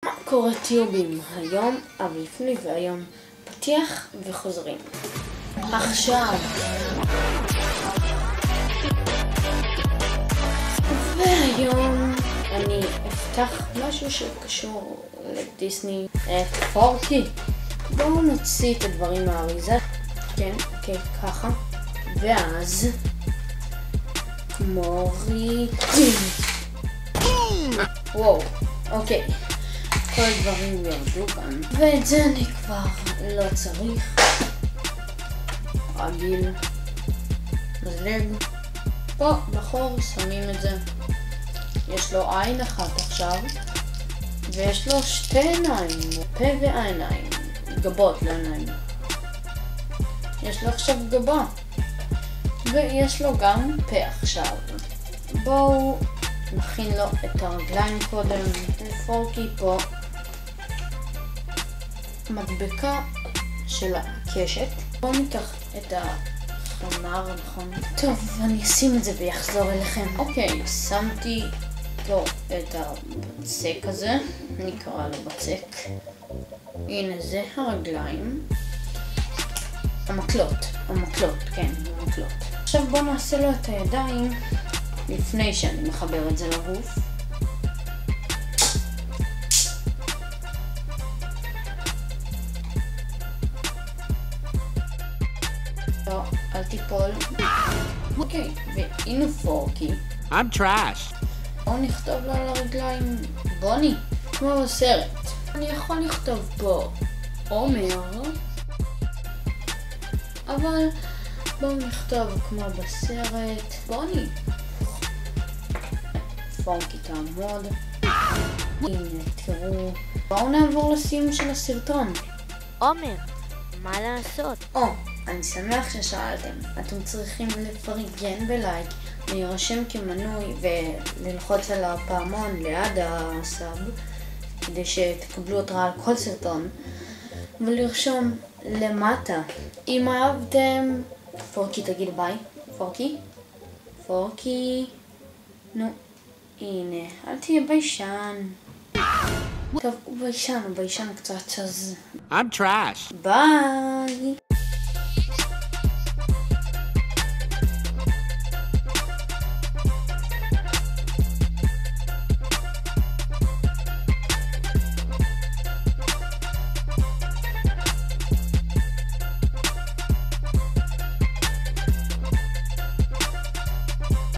מה קורה טיובים? היום אביפני והיום פתיח וחוזרים. עכשיו. והיום אני אפתח משהו שקשור לדיסני, את פורקי. בואו נוציא את הדברים מהאריזה. כן, ככה. ואז מורידים. וואו, אוקיי. כל הדברים ירדו כאן. ואת זה אני כבר לא צריך. רגיל. מזלג. פה בחור שמים את זה. יש לו עין אחת עכשיו. ויש לו שתי עיניים. פה ועיניים. גבות לעיניים. יש לו עכשיו גבה. ויש לו גם פה עכשיו. בואו נכין לו את הרגליים קודם. פורקי פה מדבקה של הקשת. בואו ניקח את החמר, נכון? טוב, אני אשים את זה ויחזור אליכם. אוקיי, שמתי פה את הבצק הזה. נקרא לו בצק. הנה זה הרגליים. המקלות, כן, המקלות. עכשיו בואו נעשה לו את הידיים לפני שאני מחבר את זה לגוף. לא, אל תיפול. אוקיי, והנה פורקי. I'm trash. בואו נכתוב לו על הרגליים בוני, כמו בסרט. אני יכול לכתוב פה עומר, אבל בואו נכתוב כמו בסרט בוני. פורקי תעמוד. הנה, תראו. בואו נעבור לסיום של הסרטון. עומר, מה לעשות? אני שמח ששאלתם. אתם צריכים לפרגן בלייק, להירשם כמנוי וללחוץ על הפעמון ליד הסאב כדי שתקבלו התראה על כל סרטון, ולרשום למטה אם אהבתם. פורקי, תגיד ביי. פורקי. נו, הנה, אל תהיה ביישן. טוב, הוא ביישן קצת, אז I'm trash. ביי.